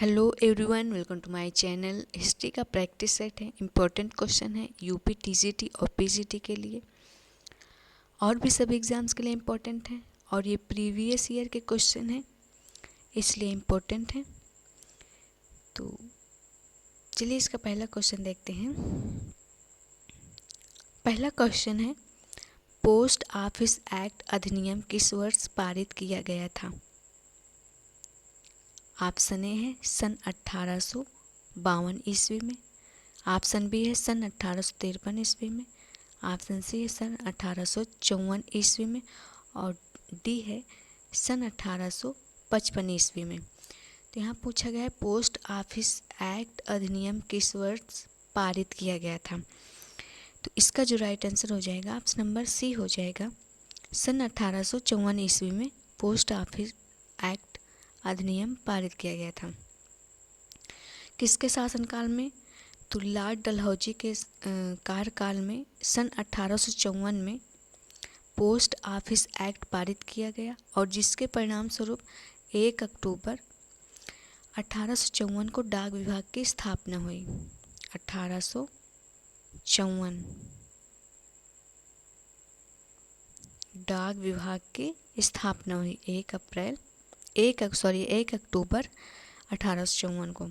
Hello everyone, welcome to my channel. History का practice set है, important question है UP TGT और PGT के लिए और भी सभी एग्ज़ाम्स के लिए इम्पोर्टेंट है। और ये प्रीवियस ईयर के क्वेश्चन हैं, इसलिए इम्पोर्टेंट है। तो चलिए इसका पहला क्वेश्चन देखते हैं। पहला क्वेश्चन है, पोस्ट ऑफिस एक्ट अधिनियम किस वर्ष पारित किया गया था? ऑप्शन ए है सन 1852 ईस्वी में, ऑप्शन बी है सन 1853 ईस्वी में, ऑप्शन सी है सन 1854 ईस्वी में और डी है सन 1855 ईस्वी में। तो यहाँ पूछा गया है पोस्ट ऑफिस एक्ट अधिनियम किस वर्ष पारित किया गया था। तो इसका जो राइट आंसर हो जाएगा ऑप्शन नंबर सी हो जाएगा, सन 1854 ईस्वी में पोस्ट ऑफिस एक्ट अधिनियम पारित किया गया था। किसके शासनकाल में? तो लॉर्ड डलहौजी के कार्यकाल में सन 1854 में पोस्ट ऑफिस एक्ट पारित किया गया और जिसके परिणाम स्वरूप 1 अक्टूबर 1854 को डाक विभाग की स्थापना हुई। 1854 डाक विभाग की स्थापना हुई 1 अक्टूबर 1854 को।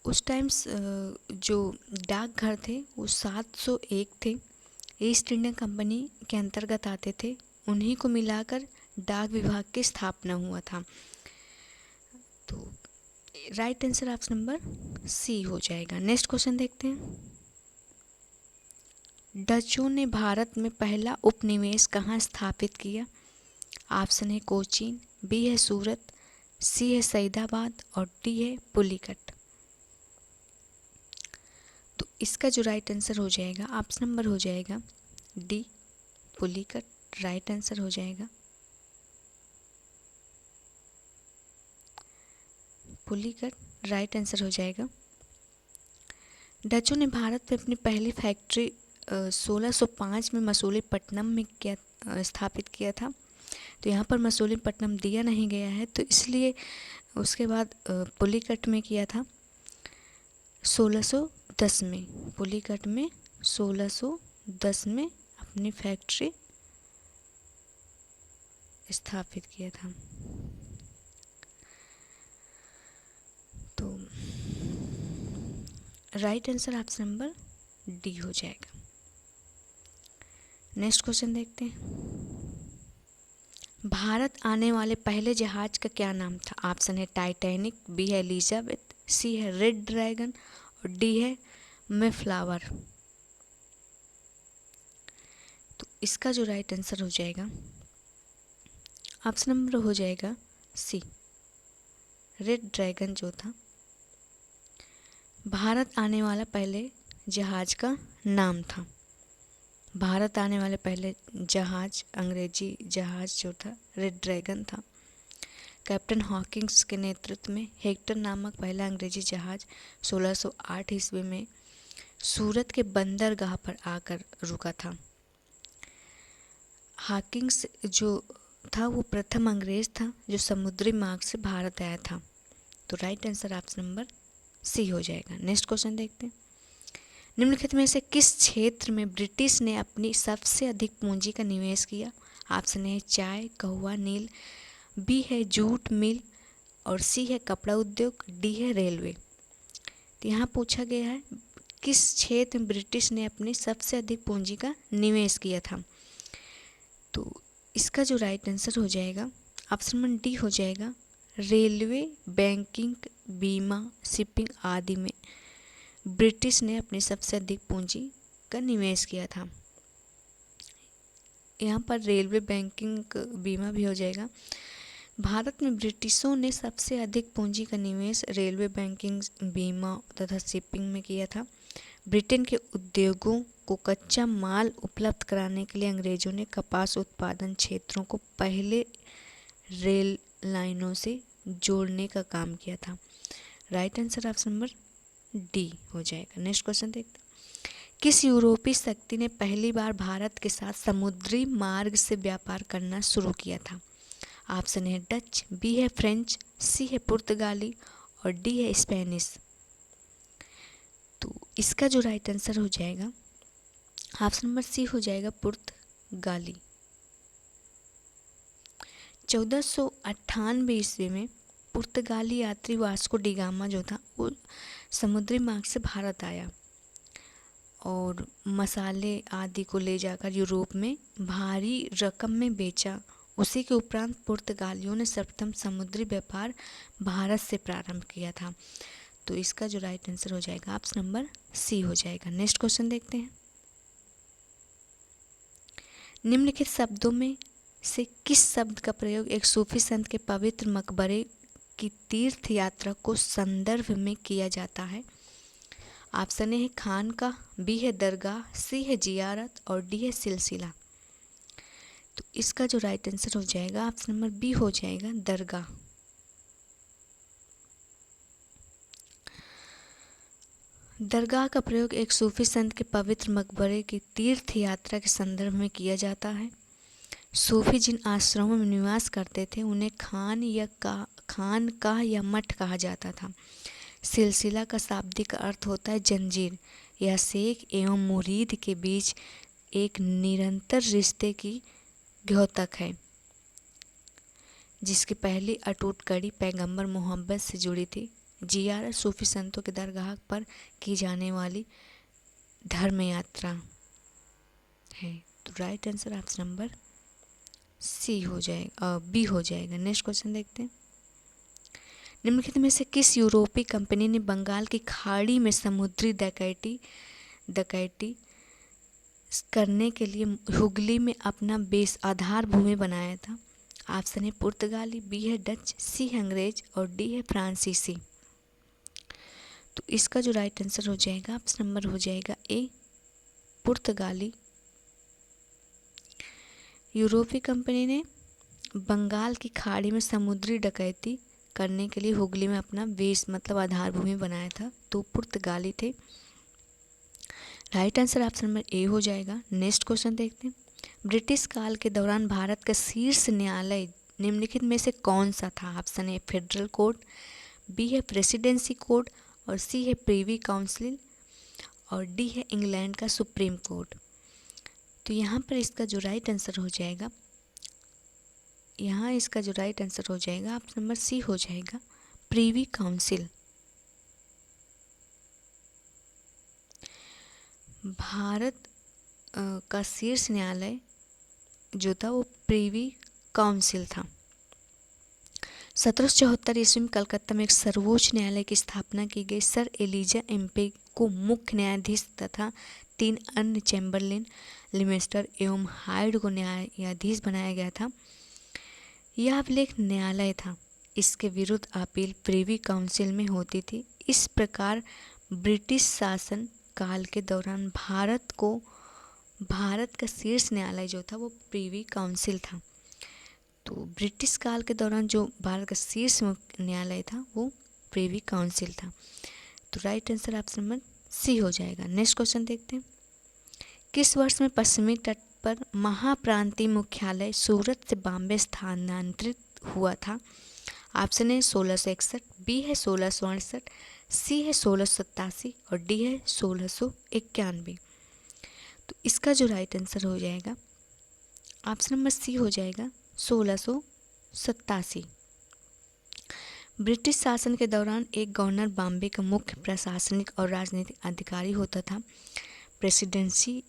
उस टाइम जो डाकघर थे वो 701 थे, ईस्ट इंडिया कंपनी के अंतर्गत आते थे, उन्हीं को मिलाकर डाक विभाग की स्थापना हुआ था। तो right answer option number C हो जाएगा। नेक्स्ट क्वेश्चन देखते हैं। डचों ने भारत में पहला उपनिवेश कहाँ स्थापित किया? ऑप्शन है कोचीन, बी है सूरत, सी है सईदाबाद और डी है पुलिकट। तो इसका जो राइट आंसर हो जाएगा ऑप्शन नंबर हो जाएगा डी पुलिकट। राइट आंसर हो जाएगा पुलिकट, राइट आंसर हो जाएगा। डचों ने भारत में अपनी पहली फैक्ट्री 1605 में मसूलीपट्टनम में स्थापित किया था। तो यहाँ पर मसूलीपट्टनम दिया नहीं गया है, तो इसलिए उसके बाद पुलिकट में किया था 1610 में। पुलिकट में 1610 में अपनी फैक्ट्री स्थापित किया था। तो right answer option number D हो जाएगा। नेक्स्ट क्वेश्चन देखते हैं। भारत आने वाले पहले जहाज का क्या नाम था? ऑप्शन है टाइटैनिक, बी है एलिजाबेथ, सी है रेड ड्रैगन और डी है मेफ्लावर। तो इसका जो राइट आंसर हो जाएगा ऑप्शन नंबर हो जाएगा सी, रेड ड्रैगन जो था भारत आने वाला पहले जहाज का नाम था। भारत आने वाले पहले जहाज, अंग्रेजी जहाज जो था रेड ड्रैगन था। कैप्टन हॉकिंस के नेतृत्व में हेक्टर नामक पहला अंग्रेजी जहाज 1608 ईस्वी में सूरत के बंदरगाह पर आकर रुका था। हॉकिंस जो था वो प्रथम अंग्रेज था जो समुद्री मार्ग से भारत आया था। तो right answer option number C हो जाएगा। नेक्स्ट क्वेश्चन देखते हैं। निम्नलिखित में से किस क्षेत्र में ब्रिटिश ने अपनी सबसे अधिक पूंजी का निवेश किया? ऑप्शन है चाय, कहवा, नील, बी है जूट मिल और सी है कपड़ा उद्योग, डी है रेलवे। तो यहाँ पूछा गया है किस क्षेत्र में ब्रिटिश ने अपनी सबसे अधिक पूंजी का निवेश किया था। तो इसका जो राइट आंसर हो जाएगा ऑप्शन नंबर डी हो जाएगा, रेलवे, बैंकिंग, बीमा, शिपिंग आदि में ब्रिटिश ने अपनी सबसे अधिक पूंजी का निवेश किया था। यहाँ पर रेलवे, बैंकिंग, बीमा भी हो जाएगा। भारत में ब्रिटिशों ने सबसे अधिक पूंजी का निवेश रेलवे, बैंकिंग, बीमा तथा शिपिंग में किया था। ब्रिटेन के उद्योगों को कच्चा माल उपलब्ध कराने के लिए अंग्रेजों ने कपास उत्पादन क्षेत्रों को पहले रेल लाइनों से जोड़ने का काम किया था। Right answer option number D हो जाएगा। नेक्स्ट क्वेश्चन देखते हैं। किस यूरोपीय शक्ति ने पहली बार भारत के साथ समुद्री मार्ग से व्यापार करना शुरू किया था? ऑप्शन है डच, बी है फ्रेंच, सी है पुर्तगाली और डी है स्पेनिश। तो इसका जो राइट आंसर हो जाएगा ऑप्शन नंबर सी हो जाएगा पुर्तगाली। 1498 ईस्वी में पुर्तगाली यात्री वास्को डी गामा जो था वो समुद्री मार्ग से भारत आया और मसाले आदि को ले जाकर यूरोप में भारी रकम में बेचा। उसी के उपरांत पुर्तगालियों ने सर्वप्रथम समुद्री व्यापार भारत से प्रारंभ किया था। तो इसका जो राइट आंसर हो जाएगा ऑप्शन नंबर सी हो जाएगा। नेक्स्ट क्वेश्चन देखते हैं। निम्नलिखित शब्दों में से किस शब्द का प्रयोग एक सूफी संत के पवित्र मकबरे की तीर्थ यात्रा को संदर्भ में किया जाता है? ऑप्शन ए है खानका, बी है दरगाह, सी है जियारत और डी है सिलसिला। तो इसका जो राइट आंसर हो जाएगा ऑप्शन नंबर बी हो जाएगा दरगाह। दरगाह का प्रयोग एक सूफी संत के पवित्र मकबरे की तीर्थ यात्रा के संदर्भ में किया जाता है। सूफी जिन आश्रमों में निवास करते थे उन्हें खानकाह या मठ कहा जाता था। सिलसिला का शाब्दिक अर्थ होता है जंजीर। यह शेख एवं मुरीद के बीच एक निरंतर रिश्ते की द्योतक है, जिसकी पहली अटूट कड़ी पैगंबर मोहब्बत से जुड़ी थी। जियारत सूफी संतों के दरगाह पर की जाने वाली धर्म यात्रा है। तो right answer option number C हो जाएगा, बी हो जाएगा। नेक्स्ट क्वेश्चन देखते हैं। निम्नलिखित में से किस यूरोपीय कंपनी ने बंगाल की खाड़ी में समुद्री डकैती करने के लिए हुगली में अपना बेस आधार भूमि बनाया था? ऑप्शन है पुर्तगाली, बी है डच, सी है अंग्रेज और डी है फ्रांसीसी। तो इसका जो राइट आंसर हो जाएगा ऑप्शन नंबर हो जाएगा ए पुर्तगाली। यूरोपीय कंपनी ने बंगाल की खाड़ी में समुद्री डकैती करने के लिए हुगली में अपना बेस मतलब आधार भूमि बनाया था, तो पुर्तगाली थे। Right answer option number A हो जाएगा। नेक्स्ट क्वेश्चन देखते हैं। ब्रिटिश काल के दौरान भारत का शीर्ष न्यायालय निम्नलिखित में से कौन सा था? Option A federal court, B है प्रेसिडेंसी कोर्ट और सी है प्रीवी काउंसिल और डी है इंग्लैंड का सुप्रीम कोर्ट। तो यहाँ पर इसका जो राइट आंसर हो जाएगा ऑप्शन नंबर सी हो जाएगा प्रीवी काउंसिल। भारत का शीर्ष न्यायालय जो था वो प्रीवी काउंसिल था। 1774 ईस्वी में कलकत्ता में एक सर्वोच्च न्यायालय की स्थापना की गई। सर एलिजा एम्पे को मुख्य न्यायाधीश तथा 3 अन्य चैम्बरलेन, लिमेस्टर एवं हाइड को न्यायाधीश बनाया गया था। यह अभिलेख न्यायालय था। इसके विरुद्ध अपील प्रीवी काउंसिल में होती थी। इस प्रकार ब्रिटिश शासन काल के दौरान भारत का शीर्ष न्यायालय जो था वो प्रीवी काउंसिल था। तो ब्रिटिश काल के दौरान जो भारत का शीर्ष न्यायालय था वो प्रीवी काउंसिल था। तो right answer option number C हो जाएगा। नेक्स्ट क्वेश्चन देखते हैं। किस वर्ष में पश्चिमी तट पर महाप्रांतीय मुख्यालय सूरत से बॉम्बे स्थानांतरित हुआ था? ऑप्शन ए 1661, बी है 1668, सी है 1687 और डी है 1691। तो इसका जो राइट आंसर हो जाएगा ऑप्शन नंबर सी हो जाएगा 1687। ब्रिटिश शासन के दौरान एक गवर्नर बॉम्बे का मुख्य प्रशासनिक और राजनीतिक अधिकारी होता था। प्रेसिडेंसी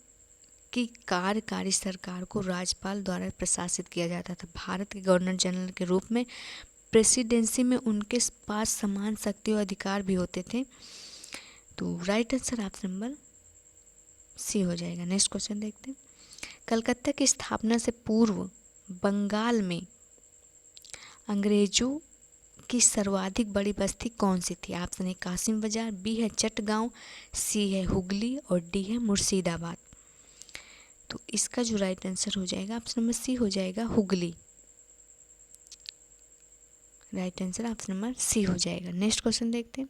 की कार्यकारी सरकार को राज्यपाल द्वारा प्रशासित किया जाता था। भारत के गवर्नर जनरल के रूप में प्रेसिडेंसी में उनके पास समान शक्ति और अधिकार भी होते थे। तो right answer option number C हो जाएगा। नेक्स्ट क्वेश्चन देखते हैं। कलकत्ता की स्थापना से पूर्व बंगाल में अंग्रेजों की सर्वाधिक बड़ी बस्ती कौन सी थी? ऑप्शन ए कासिम बाजार, बी है चटगांव, सी है हुगली और डी है मुर्शिदाबाद। तो इसका जो राइट आंसर हो जाएगा ऑप्शन नंबर सी हो जाएगा Hooghly. Right answer option number C हो जाएगा। नेक्स्ट क्वेश्चन देखते हैं।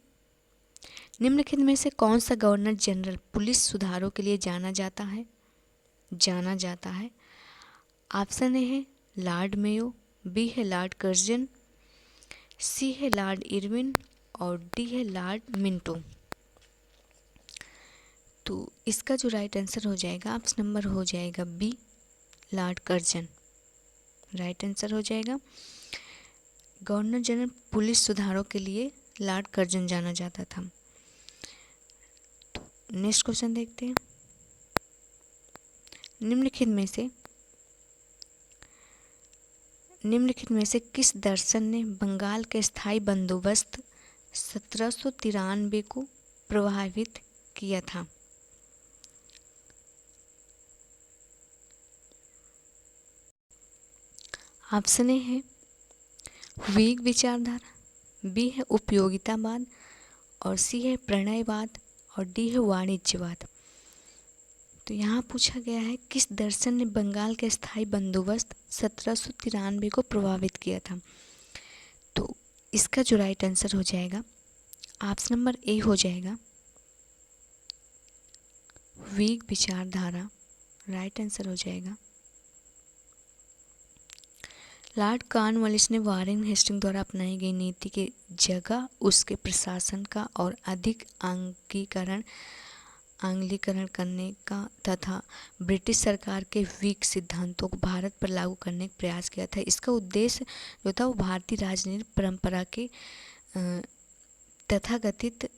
निम्नलिखित में से कौन सा गवर्नर जनरल पुलिस सुधारों के लिए जाना जाता है? ऑप्शन ए है लॉर्ड मेयो, बी है लॉर्ड कर्जन, सी है लॉर्ड इरविन और डी है लॉर्ड मिंटो। तो इसका जो राइट आंसर हो जाएगा ऑप्शन नंबर हो जाएगा B, Lord Curzon. Right answer हो जाएगा। गवर्नर जनरल पुलिस सुधारों के लिए लॉर्ड कर्जन जाना जाता था। तो नेक्स्ट क्वेश्चन देखते हैं। निम्नलिखित में से किस दर्शन ने बंगाल के स्थायी बंदोबस्त 1793 को प्रभावित किया था? ऑप्शन ए है वेग विचारधारा, बी है उपयोगितावाद, और सी है प्रणयवाद, और डी है वाणिज्यवाद। तो यहाँ पूछा गया है किस दर्शन ने बंगाल के स्थायी बंदोबस्त 1793 को प्रभावित किया था। तो इसका जो राइट आंसर हो जाएगा ऑप्शन नंबर ए हो जाएगा वेग विचारधारा। राइट आंसर हो जाएगा। लॉर्ड कॉर्नवालिस ने वारेन हेस्टिंग द्वारा अपनाई गई नीति की जगह उसके प्रशासन का और अधिक आंग्लीकरण करने का तथा ब्रिटिश सरकार के वीक सिद्धांतों को भारत पर लागू करने का प्रयास किया था। इसका उद्देश्य जो था वो भारतीय राजनीतिक परंपरा के तथाकथित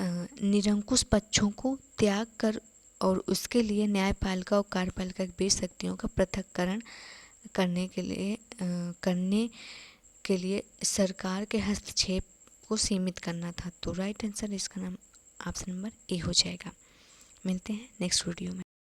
निरंकुश पक्षों को त्याग कर और उसके लिए न्यायपालिका और कार्यपालिका की बीच शक्तियों का पृथक्करण करने के लिए सरकार के हस्तक्षेप को सीमित करना था। तो राइट आंसर इसका नाम ऑप्शन नंबर ए हो जाएगा। मिलते हैं नेक्स्ट वीडियो में।